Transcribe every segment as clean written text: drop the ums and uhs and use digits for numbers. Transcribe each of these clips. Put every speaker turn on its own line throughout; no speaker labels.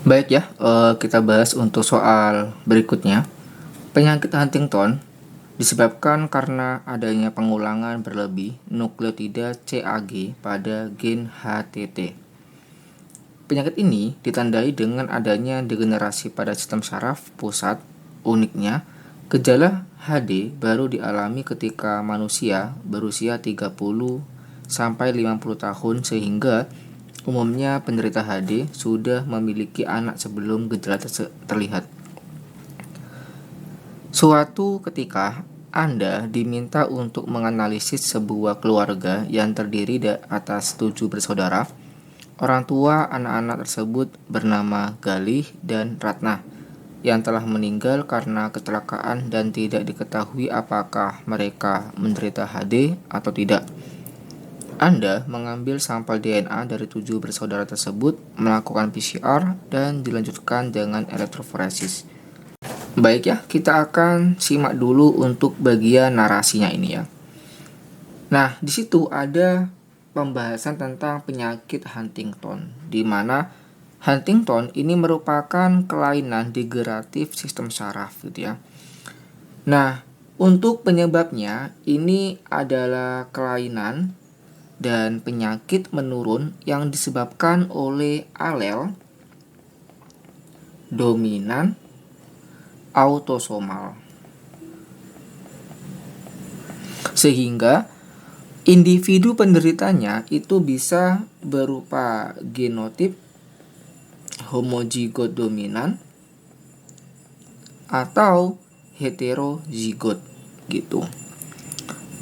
Baik ya, kita bahas untuk soal berikutnya. Penyakit Huntington disebabkan karena adanya pengulangan berlebih nukleotida CAG pada gen HTT. Penyakit ini ditandai dengan adanya degenerasi pada sistem saraf pusat. Uniknya, gejala HD baru dialami ketika manusia berusia 30 sampai 50 tahun sehingga umumnya penderita HD sudah memiliki anak sebelum gejala terlihat. Suatu ketika, Anda diminta untuk menganalisis sebuah keluarga yang terdiri atas 7 bersaudara. Orang tua anak-anak tersebut bernama Galih dan Ratna, yang telah meninggal karena kecelakaan dan tidak diketahui apakah mereka menderita HD atau tidak. Anda mengambil sampel DNA dari 7 bersaudara tersebut, melakukan PCR, dan dilanjutkan dengan elektroforesis. Baik ya, kita akan simak dulu untuk bagian narasinya ini ya. Nah, di situ ada pembahasan tentang penyakit Huntington, di mana Huntington ini merupakan kelainan degeneratif sistem saraf gitu ya. Nah, untuk penyebabnya ini adalah kelainan dan penyakit menurun yang disebabkan oleh alel dominan autosomal. Sehingga individu penderitanya itu bisa berupa genotip homozigot dominan atau heterozigot gitu.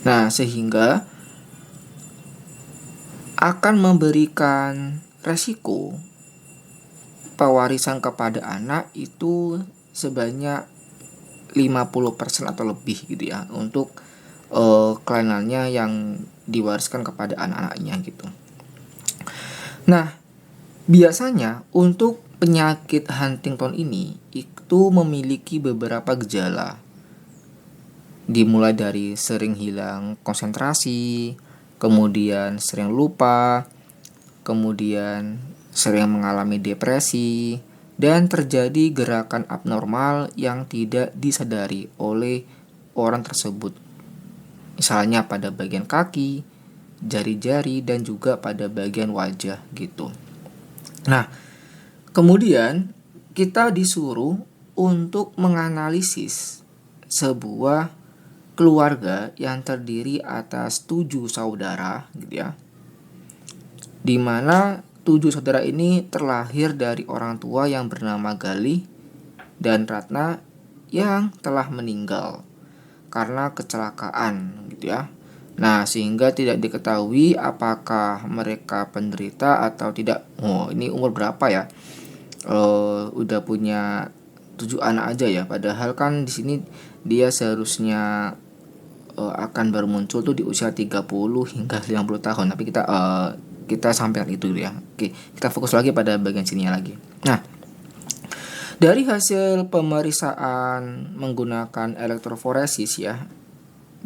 Nah, sehingga akan memberikan resiko pewarisan kepada anak itu sebanyak 50% atau lebih gitu ya untuk kelainannya yang diwariskan kepada anak-anaknya gitu. Nah, biasanya untuk penyakit Huntington ini itu memiliki beberapa gejala. Dimulai dari sering hilang konsentrasi, kemudian sering lupa, kemudian sering mengalami depresi, dan terjadi gerakan abnormal yang tidak disadari oleh orang tersebut. Misalnya pada bagian kaki, jari-jari, dan juga pada bagian wajah gitu. Nah, kemudian kita disuruh untuk menganalisis sebuah keluarga yang terdiri atas 7 saudara gitu ya. Di mana 7 saudara ini terlahir dari orang tua yang bernama Galih dan Ratna yang telah meninggal karena kecelakaan gitu ya. Nah, sehingga tidak diketahui apakah mereka penderita atau tidak. Oh, ini umur berapa ya? Udah punya 7 anak aja ya. Padahal kan di sini dia seharusnya akan baru muncul tuh di usia 30 hingga 50 tahun. Tapi kita sampaikan itu ya. Oke, kita fokus lagi pada bagian sini lagi. Nah, dari hasil pemeriksaan menggunakan elektroforesis ya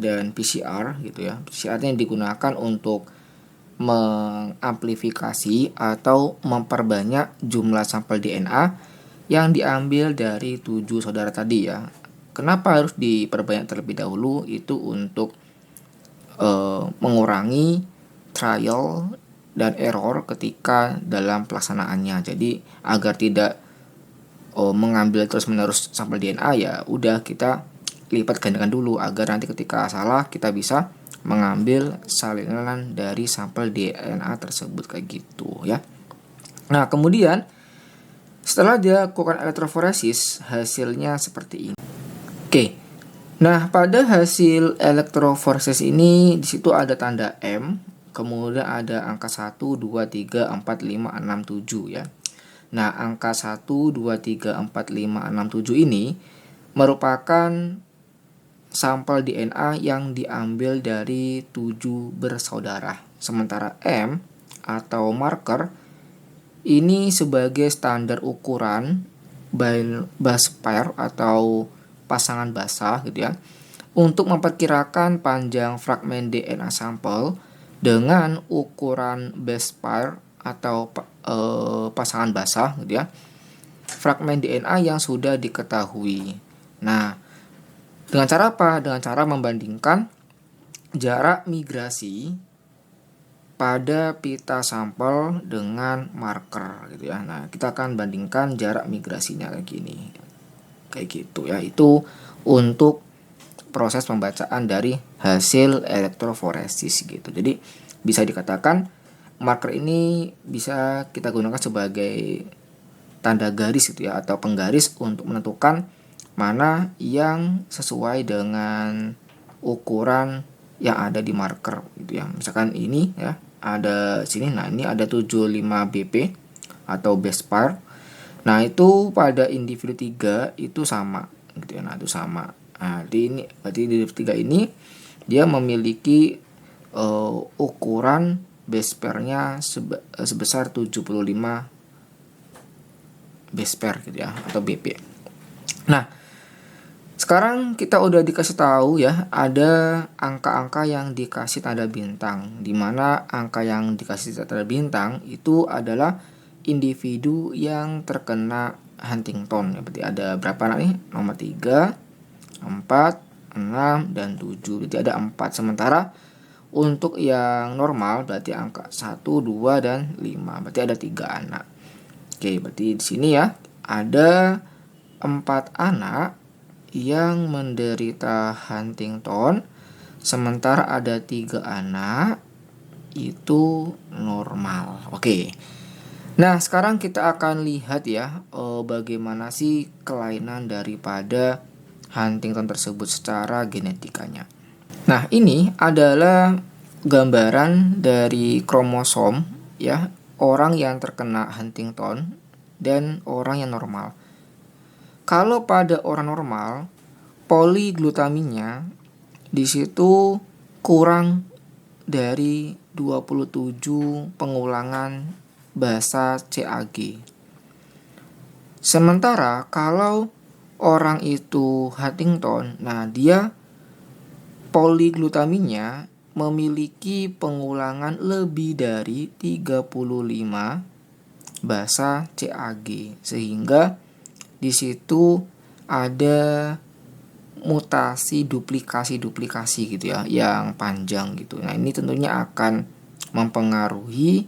dan PCR gitu ya. PCR yang digunakan untuk mengamplifikasi atau memperbanyak jumlah sampel DNA yang diambil dari 7 saudara tadi ya. Kenapa harus diperbanyak terlebih dahulu? Itu untuk mengurangi trial dan error ketika dalam pelaksanaannya. Jadi agar tidak mengambil terus-menerus sampel DNA, ya udah kita lipat gandakan dulu agar nanti ketika salah kita bisa mengambil salinan dari sampel DNA tersebut kayak gitu ya. Nah, kemudian setelah dilakukan elektroforesis hasilnya seperti ini. Oke. Nah, pada hasil elektroforesis ini di situ ada tanda M, kemudian ada angka 1 2 3 4 5 6 7 ya. Nah, angka 1, 2, 3, 4, 5, 6, 7 ini merupakan sampel DNA yang diambil dari 7 bersaudara. Sementara M atau marker ini sebagai standar ukuran base pair atau pasangan basah gitu ya, untuk memperkirakan panjang fragmen DNA sampel dengan ukuran base pair atau pasangan basah gitu ya. fragmen DNA yang sudah diketahui. Nah, dengan cara apa? Dengan cara membandingkan jarak migrasi pada pita sampel dengan marker gitu ya. Nah, kita akan bandingkan jarak migrasinya kayak gini. Kayak gitu ya. Itu untuk proses pembacaan dari hasil elektroforesis gitu. Jadi bisa dikatakan marker ini bisa kita gunakan sebagai tanda garis gitu ya, atau penggaris untuk menentukan mana yang sesuai dengan ukuran yang ada di marker gitu ya. Misalkan ini ya, ada sini, nah ini ada 75 BP atau base pair. Nah, itu pada individu 3 itu sama gitu ya. Nah, itu sama. Nah, berarti individu 3 ini dia memiliki ukuran base pair-nya sebesar 75 base pair gitu ya, atau BP. Nah, sekarang kita udah dikasih tahu ya, ada angka-angka yang dikasih tanda bintang, di mana angka yang dikasih tanda bintang itu adalah individu yang terkena Huntington. Ya, berarti ada berapa anak nih? Nomor 3, 4, 6, dan 7. Jadi ada 4. Sementara untuk yang normal berarti angka 1, 2, dan 5. Berarti ada 3 anak. Oke, berarti di sini ya ada 4 anak yang menderita Huntington, sementara ada 3 anak itu normal. Oke. Nah, sekarang kita akan lihat ya bagaimana sih kelainan daripada Huntington tersebut secara genetikanya. Nah, ini adalah gambaran dari kromosom ya orang yang terkena Huntington dan orang yang normal. Kalau pada orang normal, poliglutaminnya di situ kurang dari 27 pengulangan basa CAG. Sementara kalau orang itu Huntington, nah dia poliglutaminnya memiliki pengulangan lebih dari 35 basa CAG, sehingga di situ ada mutasi duplikasi gitu ya yang panjang gitu. Nah, ini tentunya akan mempengaruhi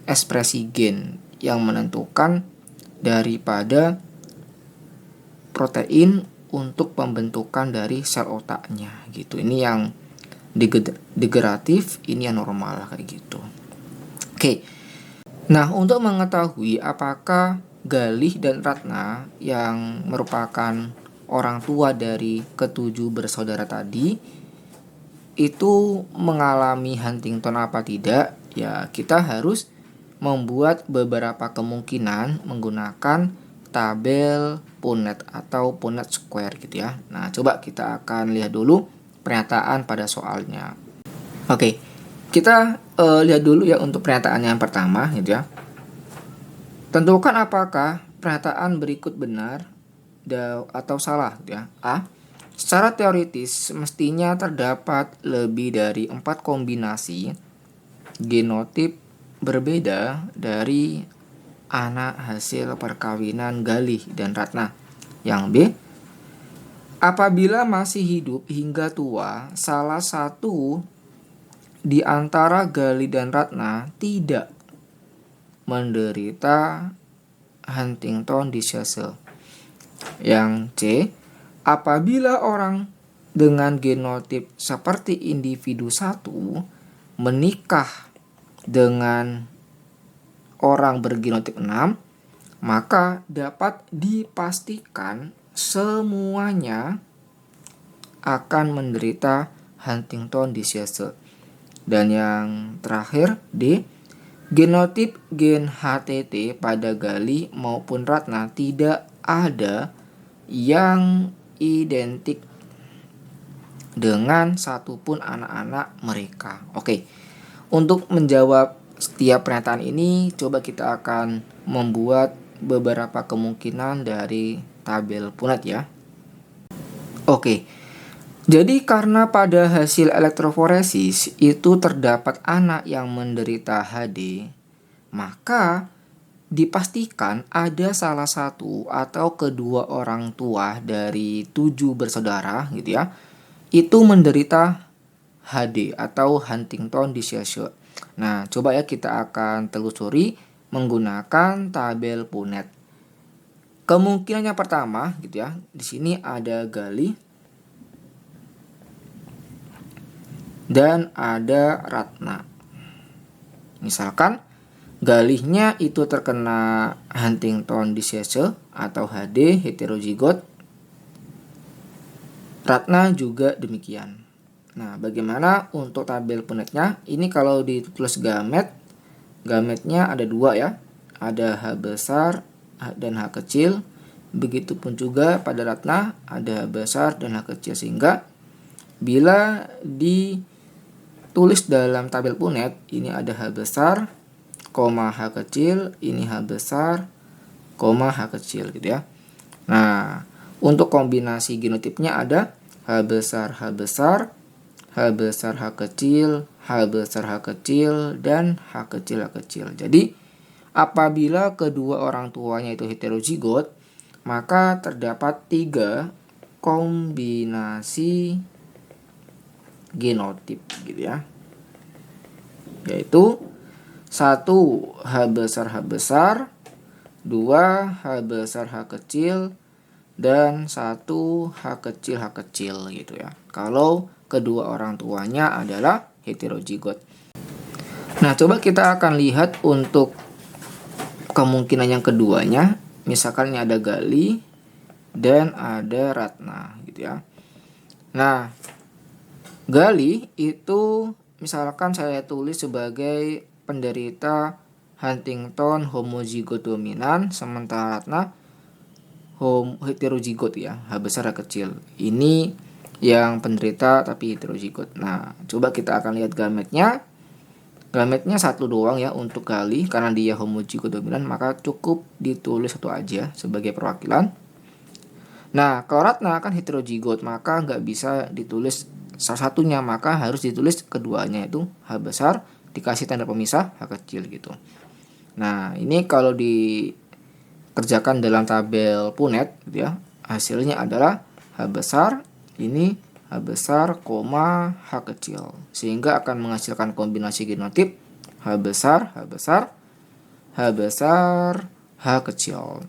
ekspresi gen yang menentukan daripada protein untuk pembentukan dari sel otaknya gitu. Ini yang degeneratif, ini yang normal kayak gitu. Oke. Nah, untuk mengetahui apakah Galih dan Ratna yang merupakan orang tua dari ketujuh bersaudara tadi itu mengalami Huntington apa tidak, ya kita harus membuat beberapa kemungkinan menggunakan tabel Punnett atau Punnett Square gitu ya. Nah, coba kita akan lihat dulu pernyataan pada soalnya. Oke, kita lihat dulu ya untuk pernyataan yang pertama gitu ya. Tentukan apakah pernyataan berikut benar atau salah ya. A. Secara teoritis mestinya terdapat lebih dari 4 kombinasi genotip berbeda dari anak hasil perkawinan Galih dan Ratna. Yang B. Apabila masih hidup hingga tua, salah satu di antara Galih dan Ratna tidak menderita Huntington disease. Yang C, apabila orang dengan genotip seperti individu 1 menikah dengan orang bergenotip 6, maka dapat dipastikan semuanya akan menderita Huntington disease. Dan yang terakhir D, genotip gen HTT pada Galih maupun Ratna tidak ada yang identik dengan satupun anak-anak mereka. Oke, untuk menjawab setiap pernyataan ini, coba kita akan membuat beberapa kemungkinan dari tabel Punnett ya. Oke, jadi karena pada hasil elektroforesis itu terdapat anak yang menderita HD, maka dipastikan ada salah satu atau kedua orang tua dari 7 bersaudara gitu ya, itu menderita HD atau Huntington disease. Nah, coba ya kita akan telusuri menggunakan tabel Punnett. Kemungkinan yang pertama gitu ya, di sini ada Gali dan ada Ratna. Misalkan Galihnya itu terkena Huntington disease atau HD heterozigot. Ratna juga demikian. Nah, bagaimana untuk tabel Punnettnya? Ini kalau ditulis gametnya ada 2 ya. Ada H besar dan H kecil. Begitupun juga pada Ratna ada H besar dan H kecil, sehingga bila ditulis dalam tabel Punnett ini ada H besar, H kecil, ini H besar, H kecil gitu ya. Nah, untuk kombinasi genotipnya ada H besar, H besar, H besar, H kecil, H besar, H kecil, dan H kecil, H kecil. Jadi, apabila kedua orang tuanya itu heterozigot, maka terdapat 3 kombinasi genotip gitu ya. Yaitu 1 H besar, 2 H besar H kecil, dan 1 H kecil gitu ya. Kalau kedua orang tuanya adalah heterozigot. Nah, coba kita akan lihat untuk kemungkinan yang keduanya. Misalkan ini ada Gali dan ada Ratna gitu ya. Nah, Gali itu misalkan saya tulis sebagai penderita Huntington homozigot dominan, sementara Ratna heterozigot ya, H besar H kecil. Ini yang penderita tapi heterozigot. Nah, coba kita akan lihat gametnya. Gametnya 1 doang ya untuk Gali, karena dia homozigot dominan maka cukup ditulis 1 aja sebagai perwakilan. Nah, kalau Ratna kan heterozigot maka nggak bisa ditulis salah satunya, maka harus ditulis keduanya, itu H besar dikasih tanda pemisah H kecil gitu. Nah, ini kalau dikerjakan dalam tabel Punnett gitu ya, hasilnya adalah H besar, ini H besar, H kecil, sehingga akan menghasilkan kombinasi genotip H besar, H besar, H besar, H kecil.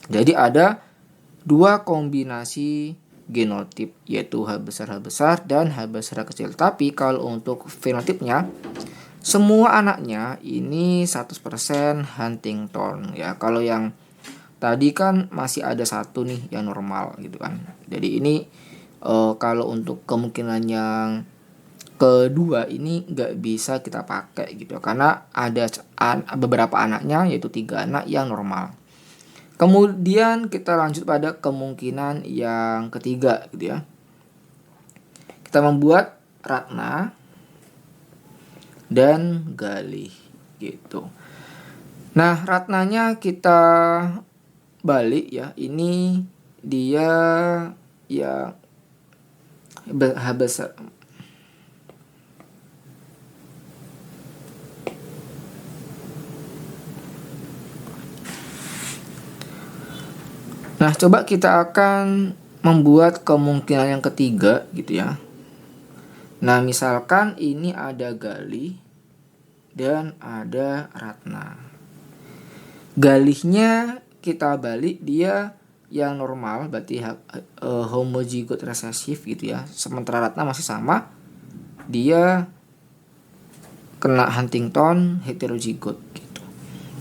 Jadi ada 2 kombinasi genotip, yaitu H besar dan H besar H kecil. Tapi kalau untuk fenotipnya, semua anaknya ini 100% Huntington ya. Kalau yang tadi kan masih ada 1 nih yang normal gitu kan. Jadi ini kalau untuk kemungkinan yang kedua ini nggak bisa kita pakai gitu, karena ada beberapa anaknya, yaitu 3 anak yang normal. Kemudian kita lanjut pada kemungkinan yang ketiga gitu ya. Kita membuat Ratna dan Gali gitu. Nah, Ratnanya kita balik ya. Ini dia ya H besar. Nah, coba kita akan membuat kemungkinan yang ketiga gitu ya. Nah, misalkan ini ada Gali dan ada Ratna. Galihnya kita balik, dia yang normal, berarti homozigot resesif gitu ya. Sementara Ratna masih sama, dia kena Huntington heterozigot gitu.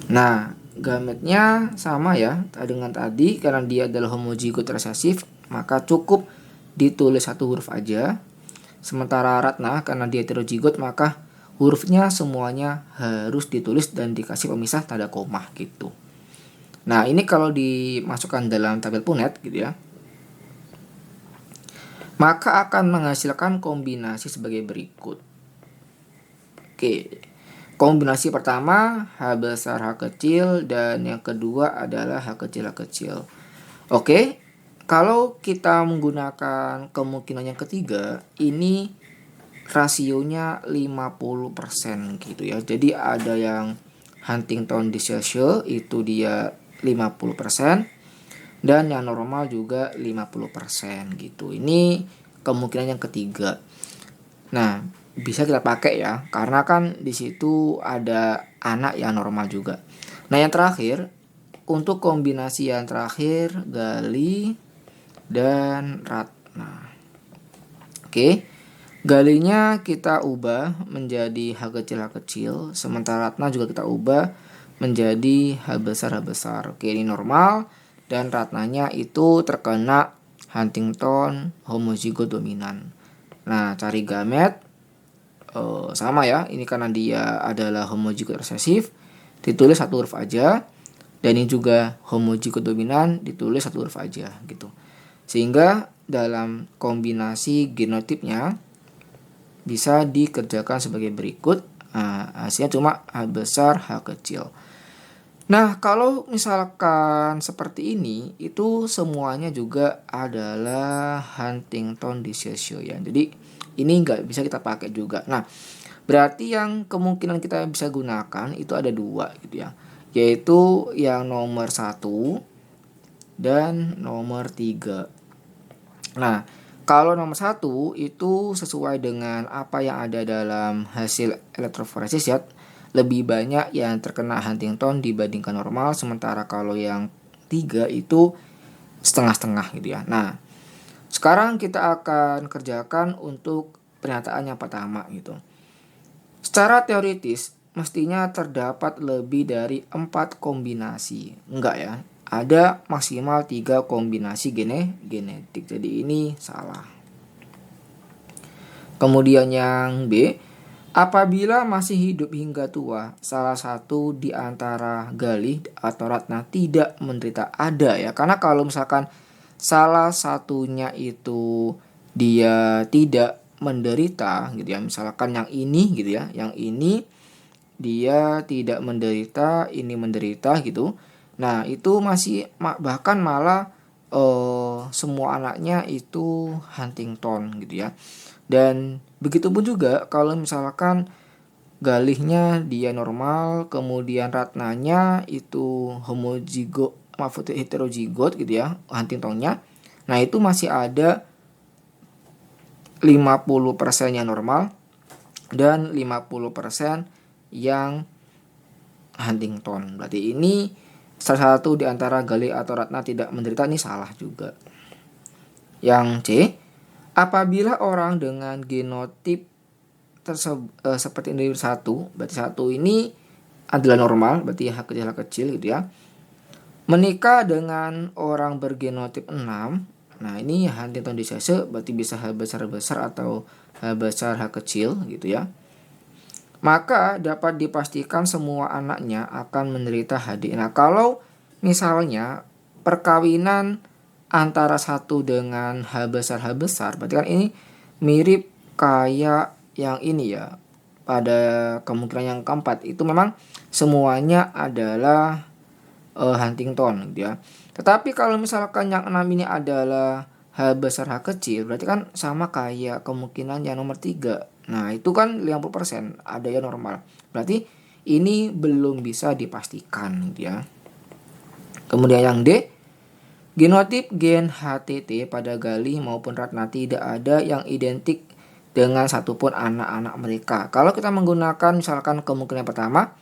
Nah, gametnya sama ya dengan tadi, karena dia adalah homozigot resesif maka cukup ditulis 1 huruf aja. Sementara Ratna karena dia heterozigot maka hurufnya semuanya harus ditulis dan dikasih pemisah tanda koma gitu. Nah, ini kalau dimasukkan dalam tabel Punnett gitu ya, maka akan menghasilkan kombinasi sebagai berikut. Oke. Kombinasi pertama H besar H kecil, dan yang kedua adalah H kecil H kecil. Oke, kalau kita menggunakan kemungkinan yang ketiga, ini rasionya 50% gitu ya. Jadi ada yang Huntington disease itu dia 50%, dan yang normal juga 50% gitu. Ini kemungkinan yang ketiga. Nah, bisa kita pakai ya, karena kan di situ ada anak yang normal juga. Nah, yang terakhir, untuk kombinasi yang terakhir, Gali dan Ratna. Oke, Galinya kita ubah menjadi H kecil, sementara Ratna juga kita ubah menjadi H besar. Oke, ini normal, dan Ratnanya itu terkena Huntington homozigot dominan. Nah, cari gamet, sama ya, ini karena dia adalah homozigot resesif, ditulis satu huruf aja, dan ini juga homozigot dominan, ditulis satu huruf aja gitu. Sehingga dalam kombinasi genotipnya bisa dikerjakan sebagai berikut. Hasilnya cuma H besar, H kecil. Nah, kalau misalkan seperti ini, itu semuanya juga adalah Huntington disease ya. Jadi ini nggak bisa kita pakai juga. Nah, berarti yang kemungkinan kita bisa gunakan itu ada dua gitu ya, yaitu yang nomor 1 dan nomor 3. Nah, kalau nomor 1 itu sesuai dengan apa yang ada dalam hasil elektroforesis ya, lebih banyak yang terkena Huntington dibandingkan normal, sementara kalau yang 3 itu setengah-setengah gitu ya. Nah, sekarang kita akan kerjakan untuk pernyataan yang pertama gitu. Secara teoritis mestinya terdapat lebih dari 4 kombinasi. Enggak ya, ada maksimal 3 kombinasi genetik. Jadi ini salah. Kemudian yang B, apabila masih hidup hingga tua, salah satu di antara Galih atau Ratna tidak menderita, ada ya. Karena kalau misalkan salah satunya itu dia tidak menderita gitu ya, misalkan yang ini gitu ya, yang ini dia tidak menderita, ini menderita gitu. Nah, itu masih bahkan malah semua anaknya itu Huntington gitu ya. Dan begitu pun juga kalau misalkan Galihnya dia normal, kemudian Ratnanya itu heterozigot gitu ya, Huntingtonnya. Nah, itu masih ada 50% yang normal dan 50% yang Huntington. Berarti ini salah satu di antara Galih atau Ratna tidak menderita, ini salah juga. Yang C, apabila orang dengan genotip seperti individu 1, berarti 1 ini adalah normal, berarti H kecil gitu ya, menikah dengan orang bergenotip 6, nah ini Huntington disease, berarti bisa H besar atau H besar H kecil gitu ya, maka dapat dipastikan semua anaknya akan menderita HD. Nah, kalau misalnya perkawinan antara 1 dengan H besar, berarti kan ini mirip kayak yang ini ya. Pada kemungkinan yang keempat itu memang semuanya adalah Huntington gitu ya. Tetapi kalau misalkan yang 6 ini adalah H besar H kecil, berarti kan sama kayak kemungkinan yang nomor 3. Nah, itu kan 50%, ada yang normal. Berarti ini belum bisa dipastikan gitu ya. Kemudian yang D, genotip gen HTT pada Galih maupun Ratna tidak ada yang identik dengan satupun anak-anak mereka. Kalau kita menggunakan misalkan kemungkinan pertama,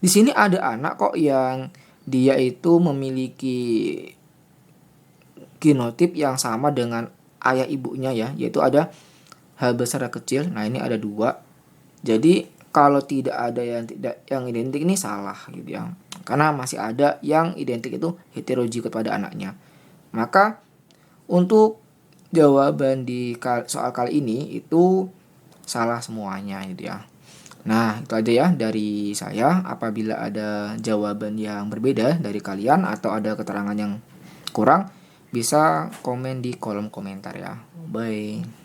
di sini ada anak kok yang dia itu memiliki genotip yang sama dengan ayah ibunya ya, yaitu ada H besar H kecil. Nah, ini ada 2. Jadi kalau tidak ada yang identik ini salah gitu ya. Karena masih ada yang identik itu heterozigot pada anaknya. Maka untuk jawaban di soal kali ini itu salah semuanya gitu ya. Nah, itu aja ya dari saya. Apabila ada jawaban yang berbeda dari kalian atau ada keterangan yang kurang, bisa komen di kolom komentar ya. Bye.